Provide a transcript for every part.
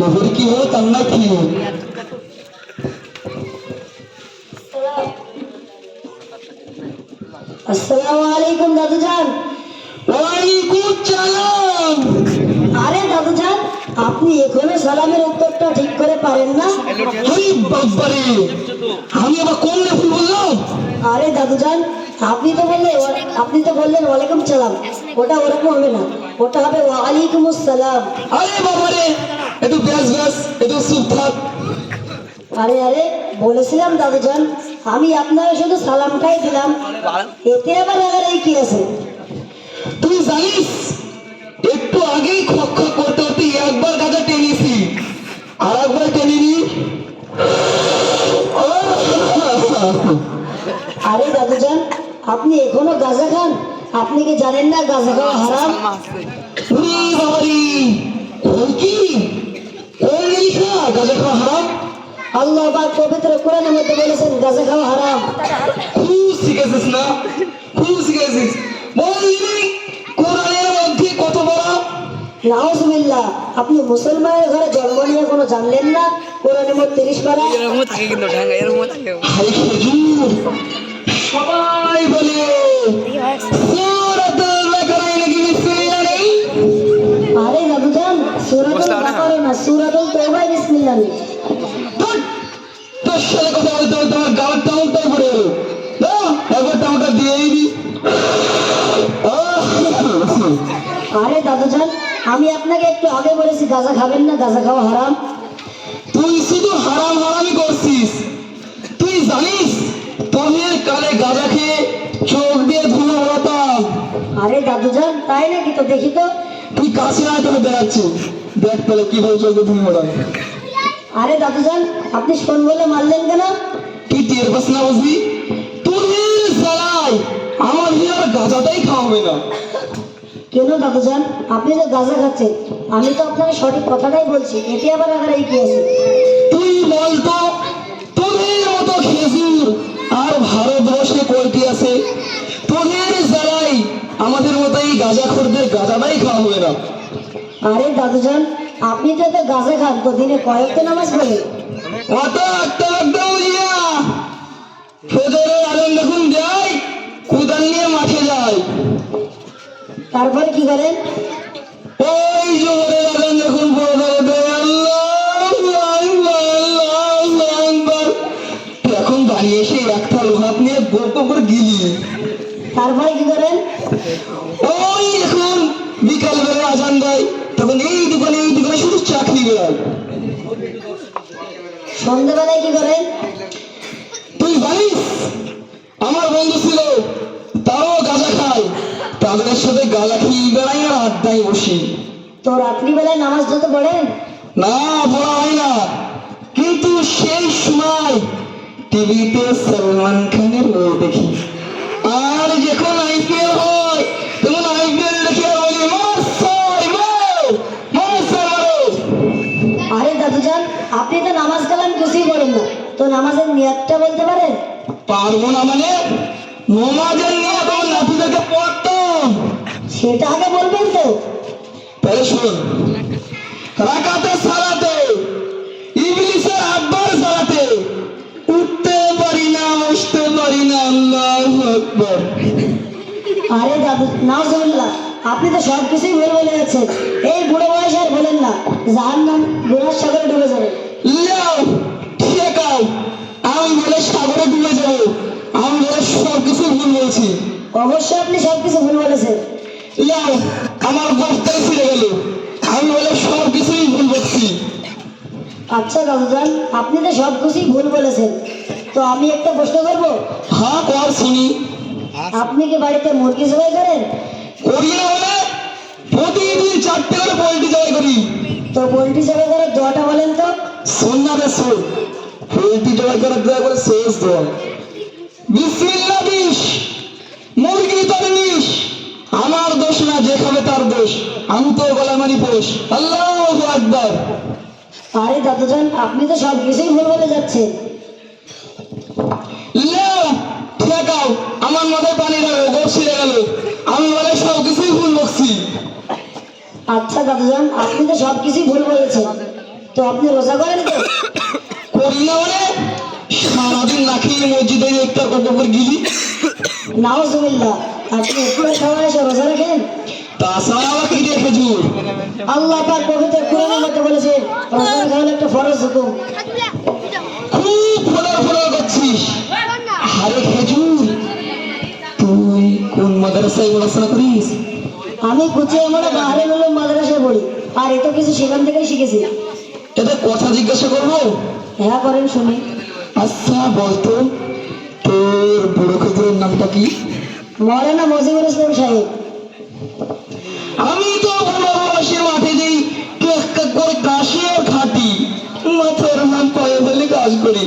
এবার কি হলো কান্না কি আসসালামু আলাইকুম দাদুজান। ওয়ালাইকুম সালাম। আরে দাদুজান, আপনি এখনো সালামের উত্তরটা ঠিক করে পারেন না? আরে বাবারে, আমি আবার কোন ভুল বললাম? আরে দাদুজান, আপনি তো বললেন ওয়ালাইকুম সালাম। ওটা ওরকম হবে না, ওটা হবে ওয়ালাইকুম আসসালাম। আরে বাবারে, একটু ব্যাস ব্যাস, একটু চুপ থাক। আরে আরে, বলেছিলাম দাদুজান, আমি আপনাকে শুধু সালামটাই দিলাম, এতে আবার এই কি আছে? তুই জানিস একটু আগেই খক খক করতে করতে একবার গাজা টেনেছি, আর একবার টেনিনি। আরে দাদুজান, আপনি এখনো গাঁজা খান? আপনি কি জানেন না গাঁজা খাওয়া হারাম? উনি বাবারি, ওই কি ওই লেখা গাজা খাওয়া হারাম? আল্লাহ পাক পবিত্র কোরআনের মধ্যে বলেছেন গাঁজা খাওয়া হারাম। খুব শিখেছিস না, খুব শিখেছিস। বললি কোরআনের মধ্যে কত বড়? নাউজুবিল্লাহ, আপনি মুসলমানের ঘরে জন্ম নিয়ে কোনো জানলেন না কোরআনের মধ্যে 30 পারা? হাই হুজুর, সবাই বলে সূরাতুল বাকারায় নাকি বিসমিল্লাহ নেই? আরে দাদুজান, সূরাতুল বাকারা না, সূরাতুল তাওবায় বিসমিল্লাহ নেই। ধুর, তোর সাথে কথা বলতে বলতে আমার গাল টাউনটাই পড়ে গেল। না, একবার টাউনটা দিয়েই দি। আরে দাদুজান, আমি আপনাকে একটু আগে বলেছি গাঁজা খাবেন না, গাঁজা খাওয়া হারাম। তুই শুধু হারাম হারামি করছিস। তুই জানিস তোদের কালে গাঁজা খেয়ে চোখ দিয়ে ধুলো ওড়াতাম। আরে দাদুজান, তাই নাকি? তো দেখি তো। তুই কাছে না তোকে দেখাচ্ছি, দেখ তাহলে কিভাবে চোখ দিয়ে ধুলো ওড়াই। আরে দাদুজান, আপনি শোন বলে মারলেন কেন? তুই টের পাস না বুঝবি? তোদের জ্বালায় আমার আর গাঁজাটাই খাওয়াবে না। কেন দাদুজান, আপনি তো গাঁজা খাচ্ছেন, আমি তো আপনাকে সঠিক কথাটাই বলছি, এতে আবার এই কি আছে? তুই বলতো তোদের মতো খেজুর আর ভারতবর্ষে কয়টি আছে? তোদের জ্বালাই আমাদের মতো এই গাঁজাখোরদের গাঁজাটাই খাওয়া হবে না। আরে দাদুজান, আপনি তো এত গাঁজা খান, তো দিনে কয়েকটা নামাজ পড়ে? অত একটা একটা বুঝিয়া ফজরের আলেম দেখুন যায়, কোদাল নিয়ে মাঠে যায়। তারপরে কি করেন? ওই জোহরের আলেম দেখুন পড়ে এখন দাঁড়িয়ে এসে একটা লোহাত নিয়ে গোপ করে গিলি। তারপরে কি করেন? ওই এখন বিকাল বেলা আজান দেয়, তখন এই দোকানে শুধু চাকরি বেড়ায়। সন্ধ্যাবেলায় কি করেন? তুই জানিস আমার বন্ধু ছিল, তারাও গাঁজা খায়, তাদের সাথে গাঁজা খেয়ে বেড়াই আর আড্ডায় বসি। তো রাত্রিবেলায় নামাজ যত পড়েন? না, পড়া হয় না, কিন্তু সেই সময় টিভিতে সলমান খানের রোল দেখি, আর যখন আইপিএল হয় তখন আইপিএল দেখে বলি আরে দাদুজান, আপনি তো নামাজ কালাম কিছুই পড়েন না, তো নামাজের নিয়াতটা বলতে পারেন? পারবো না মানে? নমাজের নিয়ে তখন নাতিদেরকে পড়তাম। সেটা আগে বলবেন তো। তাহলে শোন, রাকাতে সালাতে ইবলিসের আব্বার সালাতে উঠতে পারি না, বসতে পারি না, আল্লাহু আকবার। আরে দাদু, নাউজুবিল্লাহ, আপনি তো সব কিছুই ভুল বলে যাচ্ছেন। এই বুড়ো বয়সে আর বলেন না, জাহান্নাম গুনার সাগরে ডুবে যাবে। লাও ঠেকাও, আমি বলে সাগরে ডুবে যাবো? আমি বলে সব কিছু ভুল বলছি। অবশ্যই আপনি সব কিছু ভুল বলেছেন। লাও, আমার বক্তাই ছিঁড়ে গেল, আমি বলে সব কিছুই ভুল বলছি। আচ্ছা দাদুজান, আপনি তো সব কিছুই ভুল বলেছেন, তো আমি একটা প্রশ্ন করবো। হ্যাঁ কর শুনি। আপনি কি বাড়িতে মুরগি জবাই করেন? করি না মানে? প্রতিদিন 4টে করে পোল্ট্রি জবাই করি। তো পোল্ট্রি জবাই করার দোয়াটা বলেন তো। শোন না রে শোন, পোল্ট্রি জবাই করার দোয়া করে শেষ দোয়া, বিসমিল্লাহ দিস, মুরগি তোর নিস, আমার দোষ না, যে খাবে তার দোষ, আমি তোর গলায় মারি পোষ, আল্লাহু আকবার। আরে দাদুজান, আপনি তো সব কিছুই ভুল বলে যাচ্ছেন। লেও ঠেকাও, আমার মাথায় পানি ঢালো, গোস ছিঁড়ে গেল, আমি বলে সব কিছুই ভুল বকছি। আচ্ছা দাদুজান, আপনি তো সব কিছুই ভুল বলেছেন, তো আপনি রোজা করেন তো? করি না মানে সারাদিন না খেয়ে মসজিদে একটা কত করে গিলি। নাউজুবিল্লাহ, আপনি ইফতার খাওয়ার এসে রোজা রাখেন? তাছাড়া আবার কি দিয়ে খেজুর? আল্লাহ পাক পবিত্র কোরআনের মধ্যে বলেছেন রোজা রাখা হলো একটা ফরজ হুকুম। খুব ফোলার ফোলার করছিস। আরে খেজুর, তুই কোন মাদ্রাসায় পড়াশোনা করিস? আমি কুচি আমরা বাহারে উলুম মাদ্রাসায় পড়ি, আর এত কিছু সেখান থেকেই শিখেছি। এটা কথা জিজ্ঞাসা করবো? হ্যাঁ করেন শুনি। আচ্ছা বলতো, তোর বুড়ো খেজুরের নামটা কি? মৌলানা মজিবুল ইসলাম সাহেব। আমি তো বুড়ো বয়সের মাঠে যেই একটা করে কাশি আর খাটি, মাথার নাম পায়ে ফেলে কাজ করি,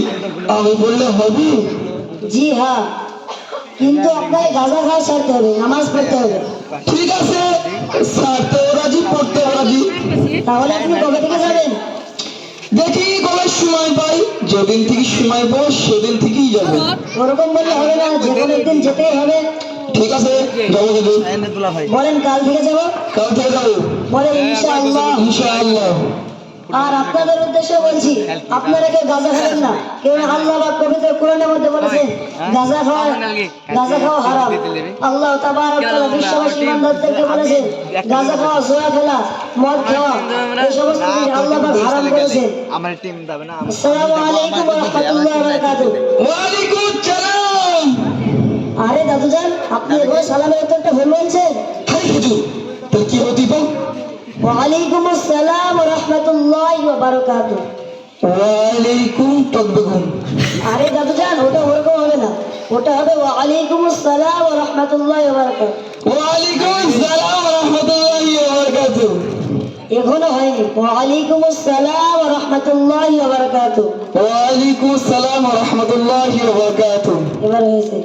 আমি বললে হবে? জি হ্যাঁ, কিন্তু আপনাকে গাঁজা খাওয়া ছাড়তে হবে, নামাজ পড়তে হবে। ঠিক আছে, ছাড়তেও রাজি, পড়তেও রাজি। তাহলে আপনি কবে থেকে যাবেন? দেখি কবে সময় পাই, যেদিন থেকে সময় পাবো সেদিন থেকেই যাবো। ওরকম বললে হবে না, যে কোনো একদিন যেতেই হবে। ঠিক আছে, যাবো কিন্তু। বলেন কাল থেকে যাব? কাল থেকে যাবো বলেন ইনশাআল্লাহ। ইনশাআল্লাহ। আর আপনাদের উদ্দেশ্যে বলছি, আপনারা কেউ গাঁজা খাবেন না, কেউ আল্লাহ পাক পবিত্র কোরআনের মধ্যে বলেছেন গাঁজা খাওয়া হারাম। আল্লাহ তাবারক ওয়া তাআলা বিশ্ববাসী ইমানদারদেরকে বলেছেন গাঁজা খাওয়া, জুয়া খেলা, মদ খাওয়া, এই সমস্ত জিনিস আল্লাহ পাক হারাম করেছেন। আমার টিম যাবে না। আসসালামু আলাইকুম ওয়া রাহমাতুল্লাহি ওয়া বারাকাতুহু। ওয়ালাইকুম সালাম। আরে দাদুজান, আপনি এবার সালামের উত্তরটা ভুল বলছেন। হাই খেজুর, তোর কি হতি পাও? ওয়ালাইকুম আসসালাম ওয়া রাহমাতুল্লাহি ওয়া বারাকাতুহু। ওয়ালাইকুম তকবেগুন। আরে দাদুজান, ওটা ওরকম হবে না, ওটা হবে ওয়ালাইকুম আসসালাম ওয়া রাহমাতুল্লাহি ওয়া বারাকাতুহু। ওয়ালাইকুম আসসালাম ওয়া রাহমাতুল্লাহি ওয়া বারাকাতুহু। এখনো হয়নি। ওয়ালাইকুম আসসালাম ওয়া রাহমাতুল্লাহি ওয়া বারাকাতুহু। ওয়ালাইকুম আসসালাম ওয়া রাহমাতুল্লাহি ওয়া বারাকাতুহু। এবার হয়েছে।